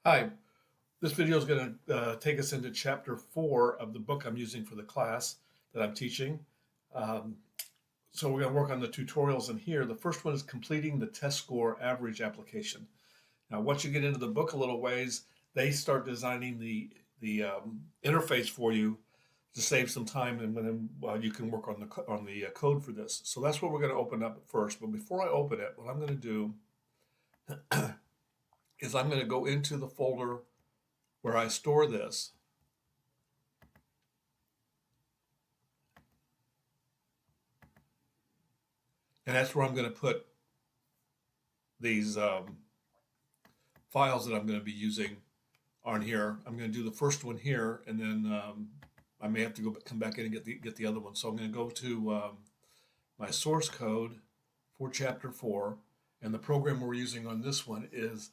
Hi, this video is going to take us into chapter 4 of the book I'm using for the class that I'm teaching. Um, so we're going to work on the tutorials in here. The first one is completing the test score average application. Now, once you get into the book a little ways, they start designing the interface for you to save some time, and then you can work on the code for this. So that's what we're going to open up first. But before I open it, what I'm going to do is I'm going to go into the folder where I store this. And that's where I'm going to put these files that I'm going to be using on here. I'm going to do the first one here, and then I may have to come back in and get the other one. So I'm going to go to my source code for chapter 4, and the program we're using on this one is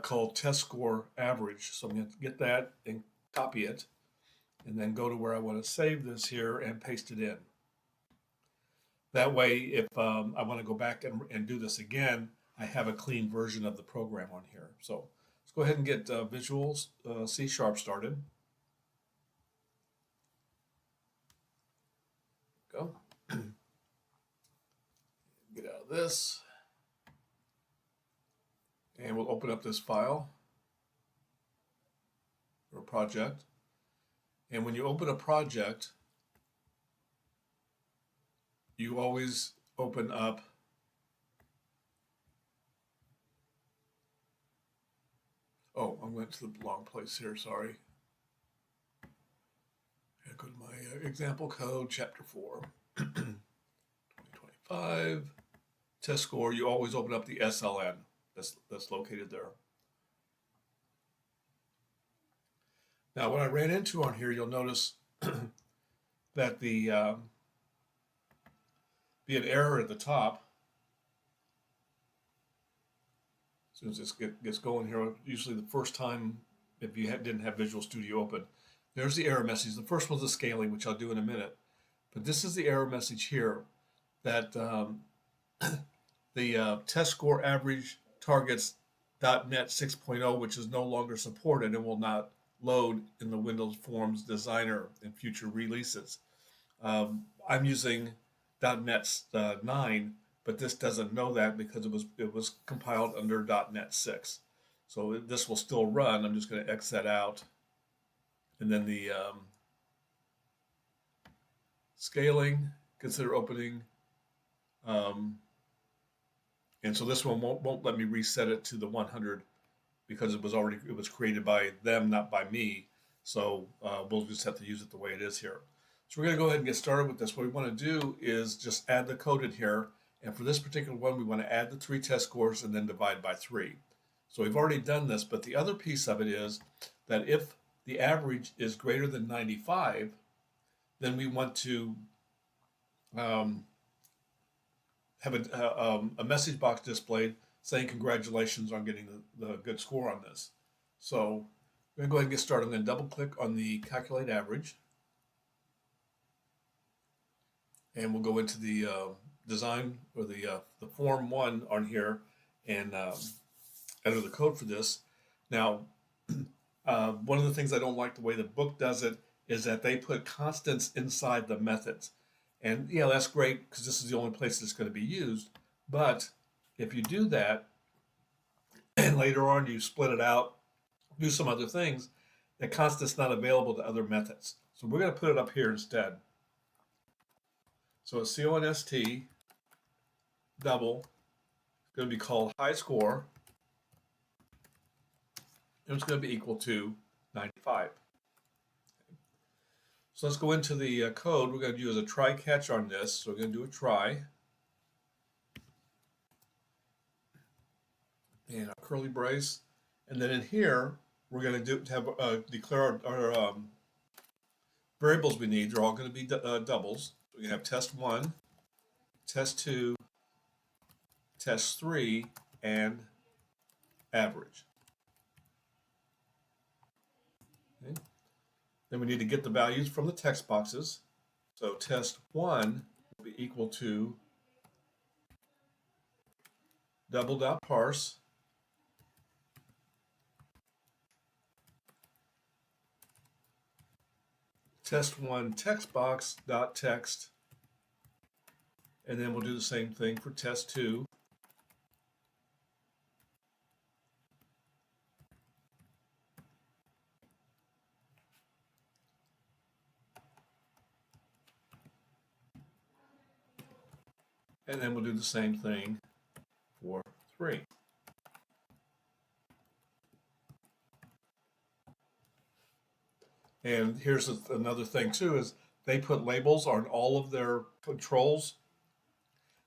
called Test Score Average. So I'm going to get that and copy it, and then go to where I want to save this here and paste it in. That way, if I want to go back and do this again, I have a clean version of the program on here. So let's go ahead and get Visual C# started. Go. Get out of this. And we'll open up this file or project. And when you open a project, you always open up oh, I went to the wrong place here, sorry. I go to my example code, chapter 4, 2025, test score. You always open up the SLN that's located there. Now, what I ran into on here, you'll notice that be an error at the top. As soon as this gets going here, usually the first time, if you didn't have Visual Studio open, there's the error message. The first one's the scaling, which I'll do in a minute. But this is the error message here that the test score average targets .NET 6.0, which is no longer supported and will not load in the Windows Forms Designer in future releases. I'm using .NET 9, but this doesn't know that because it was compiled under .NET 6. So this will still run. I'm just going to X that out. And then the scaling, consider opening. And so this one won't let me reset it to the 100 because it was created by them, not by me. So we'll just have to use it the way it is here. So we're going to go ahead and get started with this. What we want to do is just add the code in here. And for this particular one, we want to add the 3 test scores and then divide by 3. So we've already done this, but the other piece of it is that if the average is greater than 95, then we want to have a message box displayed saying congratulations on getting the good score on this. So we're going to go ahead and get started. I'm going to double click on the calculate average. And we'll go into the design or the form 1 on here and enter the code for this. Now, one of the things I don't like the way the book does it is that they put constants inside the methods. And yeah, that's great because this is the only place it's going to be used. But if you do that and later on you split it out, do some other things, the constant's not available to other methods. So we're going to put it up here instead. So it's const double, it's going to be called high score, and it's going to be equal to 95. So let's go into the code. We're going to use a try catch on this. So we're going to do a try. And a curly brace. And then in here, we're going to declare our variables we need. They're all going to be doubles. So we have test 1, test 2, test 3, and average. Okay. Then we need to get the values from the text boxes. So test 1 will be equal to double dot parse test1 text box dot text, and then we'll do the same thing for test2. And then we'll do the same thing for 3. And here's another thing too, is they put labels on all of their controls.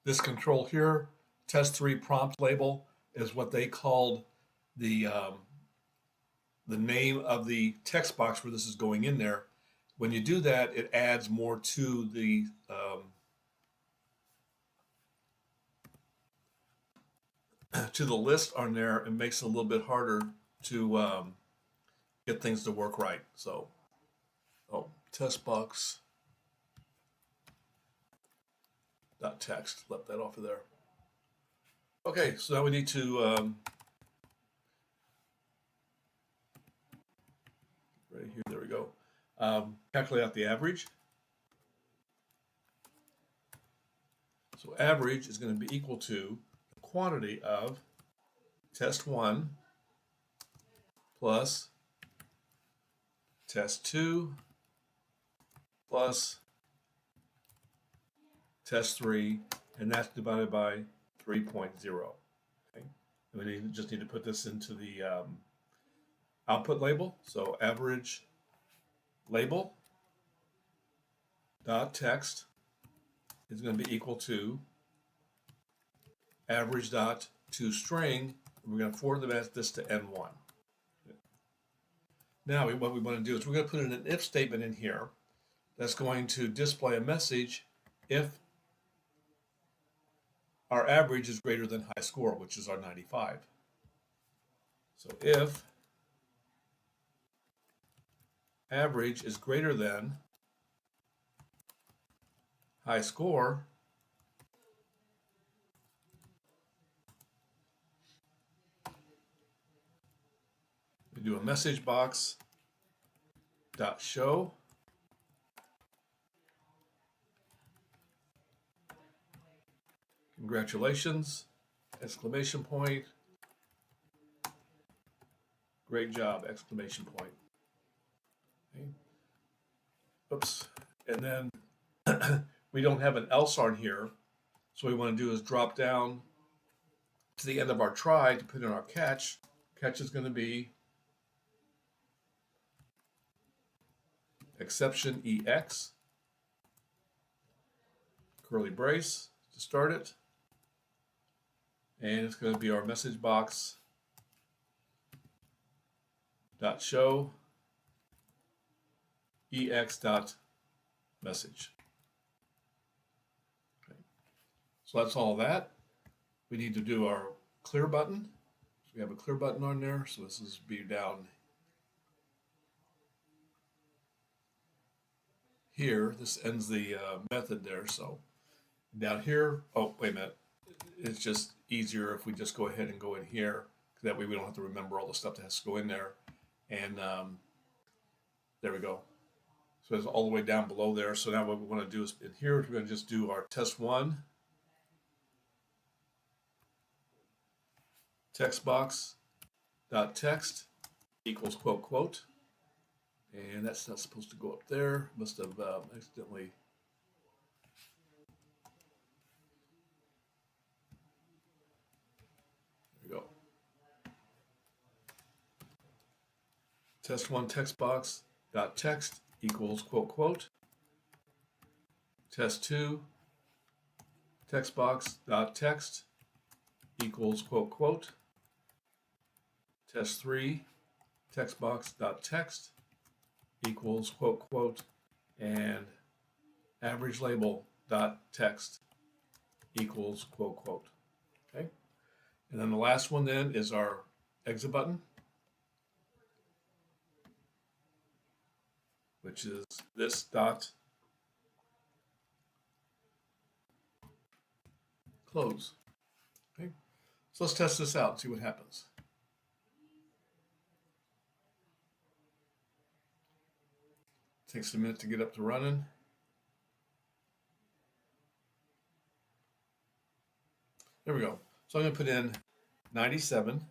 This control here, test3 prompt label, is what they called the name of the text box where this is going in there. When you do that, it adds more to the list on there and makes it a little bit harder to get things to work right. So, test box dot text, left that off of there. Okay, so now we need to right here, there we go. Calculate out the average. So average is going to be equal to the quantity of test1 plus test2 plus test3, and that's divided by 3.0. Okay? And we just need to put this into the output label. So average label dot text is going to be equal to average dot toString. We're going to forward this to N1. Now what we want to do is we're going to put in an if statement in here that's going to display a message if our average is greater than high score, which is our 95. So if average is greater than high score, we do a message box dot show congratulations, exclamation point, great job, exclamation point. Okay. Oops, and then we don't have an else on here, so what we want to do is drop down to the end of our try to put in our catch. Catch is going to be exception EX, curly brace to start it, and it's going to be our message box dot show EX dot message. Okay. So that's all that. We need to do our clear button. So we have a clear button on there. So this is be down here. This ends the method there. So down here, oh, wait a minute. It's just easier if we just go ahead and go in here. That way we don't have to remember all the stuff that has to go in there. And there we go. So it's all the way down below there. So now what we want to do is in here, we're going to just do our test1 text box dot text equals quote quote. And that's not supposed to go up there. Must have accidentally. There we go. Test1 text box dot text equals quote quote. Test2 text box dot text equals quote quote. Test3 text box dot text equals quote quote, and average label dot text equals quote quote. Okay, and then the last one then is our exit button, which is this dot close. Okay, so let's test this out and see what happens. Takes a minute to get up to running. There we go. So I'm going to put in 97,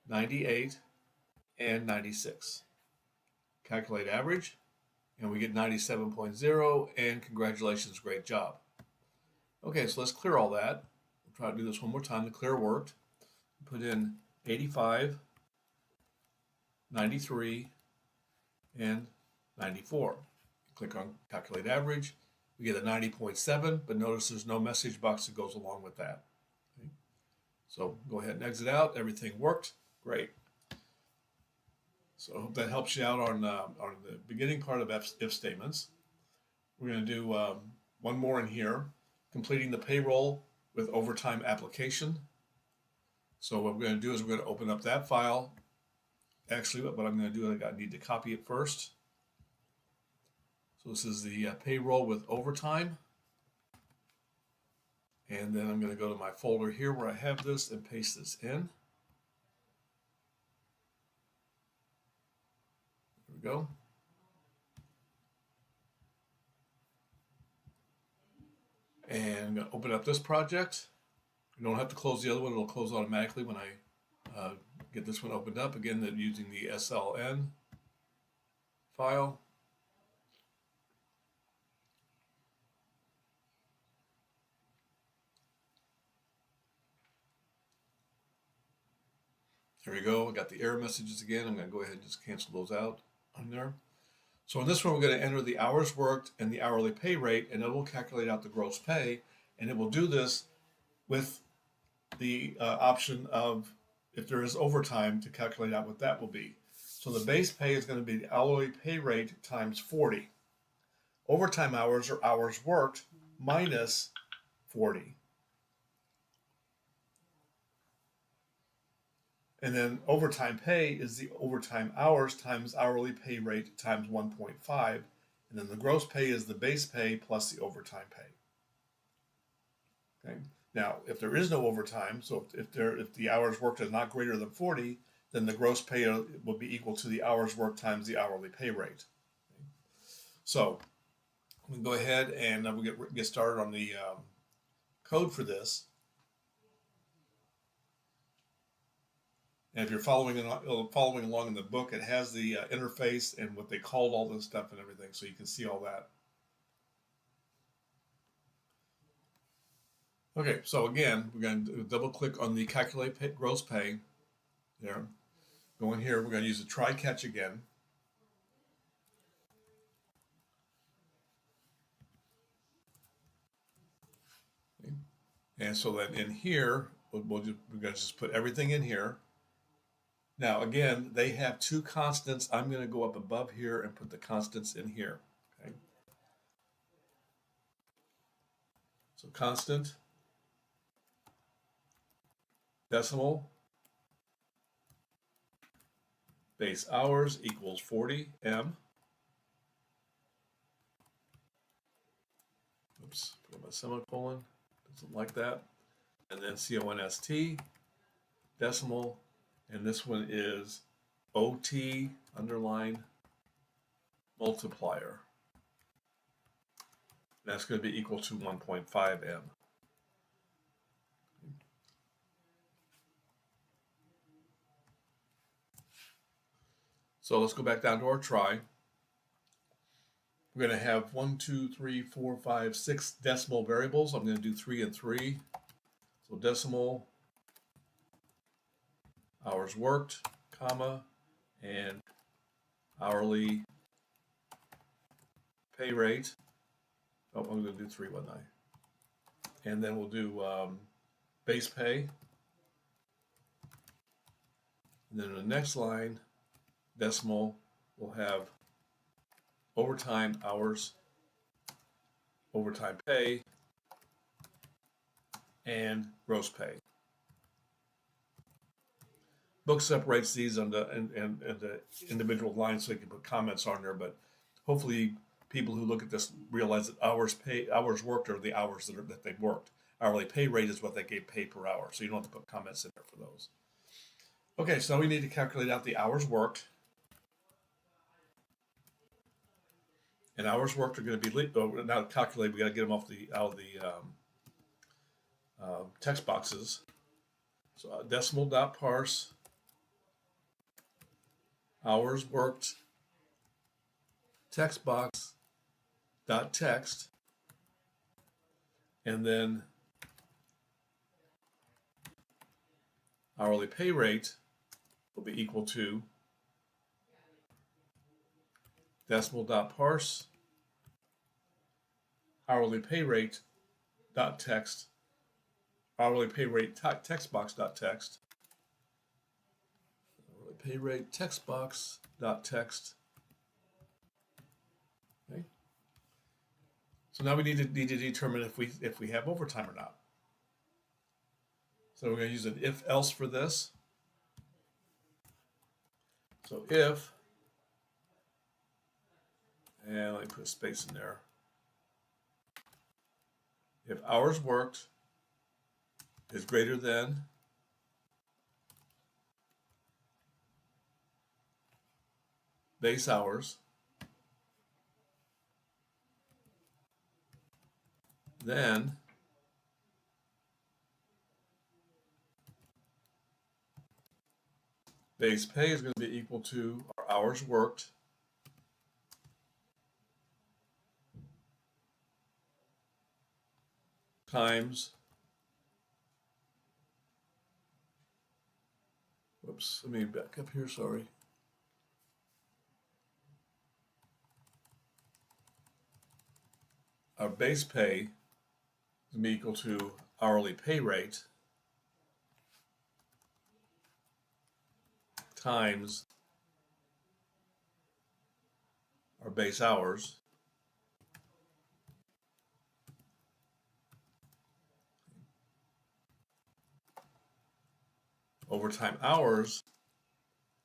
98, and 96. Calculate average, and we get 97.0, and congratulations, great job. Okay, so let's clear all that. We'll try to do this one more time. The clear worked. Put in 85, 93, and 94. Click on calculate average. We get a 90.7, but notice there's no message box that goes along with that. Okay. So go ahead and exit out. Everything worked. Great. So I hope that helps you out on the beginning part of if statements. We're going to do one more in here, completing the payroll with overtime application. So what we're going to do is we're going to open up that file. Actually, what I'm going to do is I need to copy it first. So this is the payroll with overtime. And then I'm going to go to my folder here where I have this and paste this in. There we go. And I'm going to open up this project. You don't have to close the other one. It'll close automatically when I get this one opened up. Again, using the SLN file. There we go. I got the error messages again. I'm going to go ahead and just cancel those out on there. So in this one, we're going to enter the hours worked and the hourly pay rate, and it will calculate out the gross pay. And it will do this with the option of, if there is overtime, to calculate out what that will be. So the base pay is going to be the hourly pay rate times 40. Overtime hours are hours worked minus 40. And then overtime pay is the overtime hours times hourly pay rate times 1.5. And then the gross pay is the base pay plus the overtime pay. Okay. Now, if there is no overtime, so if the hours worked is not greater than 40, then the gross pay will be equal to the hours worked times the hourly pay rate. Okay. So we can go ahead and we'll get started on the code for this. And if you're following along in the book, it has the interface and what they called all this stuff and everything, so you can see all that. Okay, so again, we're going to double click on the calculate gross pay. There. Go in here, we're going to use the try catch again. Okay. And so then in here, we're going to just put everything in here. Now, again, they have two constants. I'm going to go up above here and put the constants in here. Okay. So constant, decimal, base hours equals 40M. Oops, put my semicolon. Doesn't like that. And then CONST, decimal. And this one is OT underline multiplier. That's going to be equal to 1.5M. So let's go back down to our try. We're going to have 1, 2, 3, 4, 5, 6 decimal variables. I'm going to do 3 and 3. So decimal, hours worked, comma, and hourly pay rate. Oh, I'm going to do 3, wasn't I? And then we'll do base pay. And then in the next line, decimal, we'll have overtime hours, overtime pay, and gross pay. Book separates these into individual lines so you can put comments on there, but hopefully people who look at this realize that hours worked are the hours that they worked. Hourly pay rate is what they get paid per hour, so you don't have to put comments in there for those. Okay, so we need to calculate out the hours worked. and hours worked are going to be now calculated. We got to get them out of the text boxes. So decimal dot parse hours worked text box dot text, and then hourly pay rate will be equal to decimal dot parse hourly pay rate dot text hourly pay rate text box dot text hourly pay rate text box dot text. Okay. So now we need to determine if we have overtime or not. So we're going to use an if else for this. So if, and let me put a space in there. If hours worked is greater than base hours, then base pay is going to be equal to our hours worked times, whoops, let me back up here, sorry. Our base pay is going to be equal to hourly pay rate times our base hours overtime hours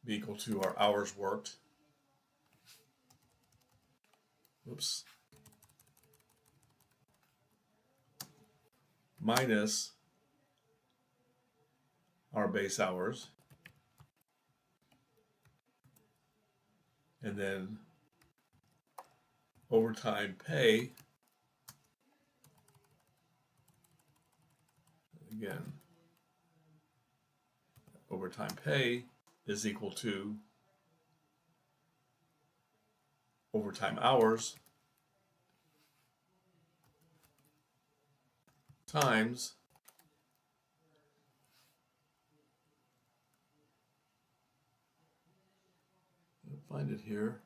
be equal to our hours worked, whoops, minus our base hours, and then overtime pay, again, overtime pay is equal to overtime hours times I'll find it here.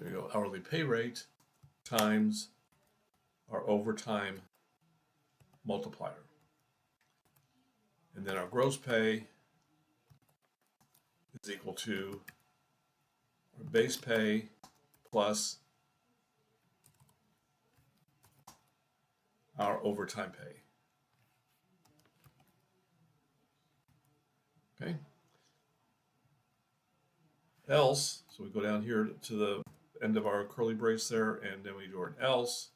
There you go, hourly pay rate times our overtime multiplier. And then our gross pay is equal to our base pay plus our overtime pay. Okay. Else, so we go down here to the end of our curly brace there, and then we do an else.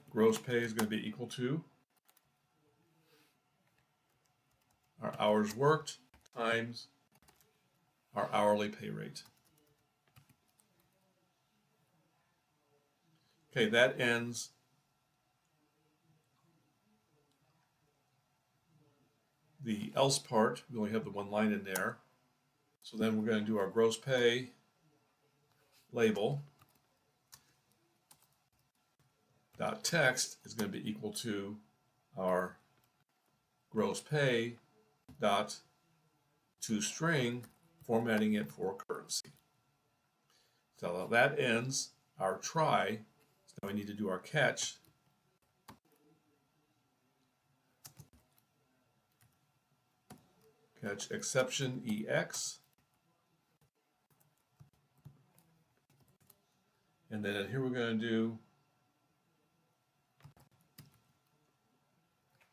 Gross pay is going to be equal to our hours worked times our hourly pay rate. Okay, that ends the else part. We only have the one line in there. So then we're going to do our gross pay label. Dot text is going to be equal to our gross pay dot toString, formatting it for currency. So that ends our try. So now we need to do our catch. Catch exception EX. And then here we're going to do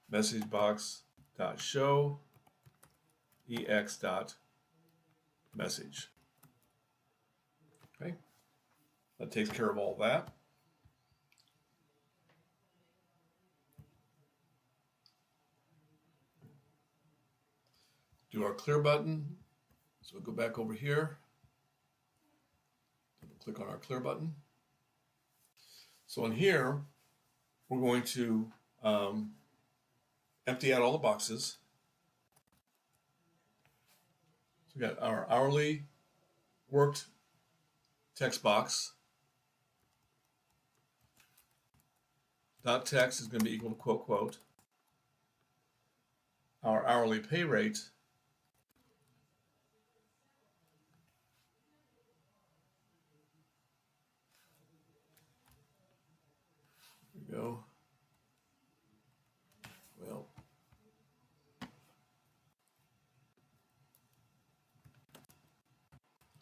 message box dot show ex dot message. Okay. That takes care of all that. Do our clear button. So we'll go back over here. Click on our clear button. So in here, we're going to empty out all the boxes. So we got our hourly worked text box. Dot text is going to be equal to quote, quote. Our hourly pay rate go. Well,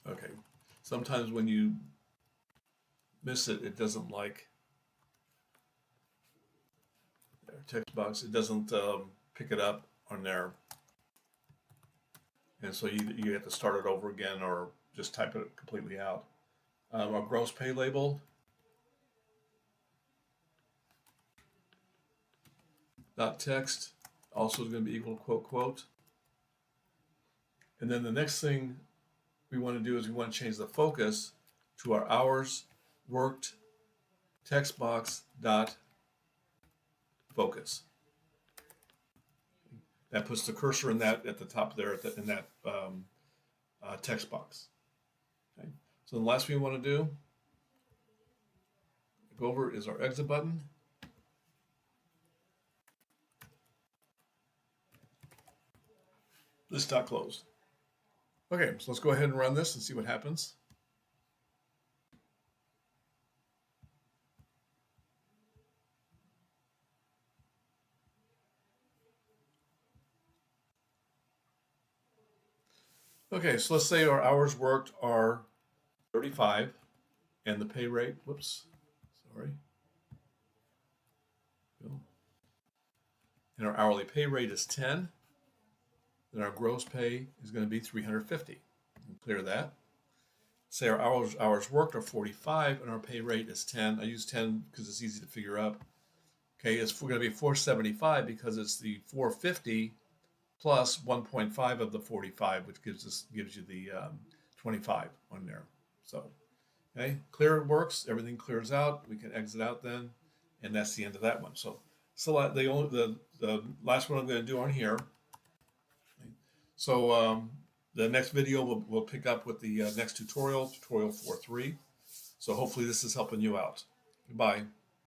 okay. Sometimes when you miss it, it doesn't like text box. It doesn't pick it up on there, and so you have to start it over again or just type it completely out. Our gross pay label. Dot text also is going to be equal to quote, quote. And then the next thing we want to do is we want to change the focus to our hours worked text box dot focus. That puts the cursor in that at the top there in that text box. Okay. So the last thing we want to do, go over, is our exit button. This dot closed. Okay, so let's go ahead and run this and see what happens. Okay, so let's say our hours worked are 35 and the pay rate, whoops, sorry. And our hourly pay rate is 10. Then our gross pay is going to be 350. Clear that. Say our hours worked are 45 and our pay rate is 10. I use 10 because it's easy to figure out. Okay, it's going to be 475 because it's the 450 plus 1.5 of the 45, which gives you the 25 on there. So, okay, clear works. Everything clears out. We can exit out then, and that's the end of that one. So the last one I'm going to do on here. So the next video we'll pick up with the next tutorial 4.3. So hopefully this is helping you out. Goodbye.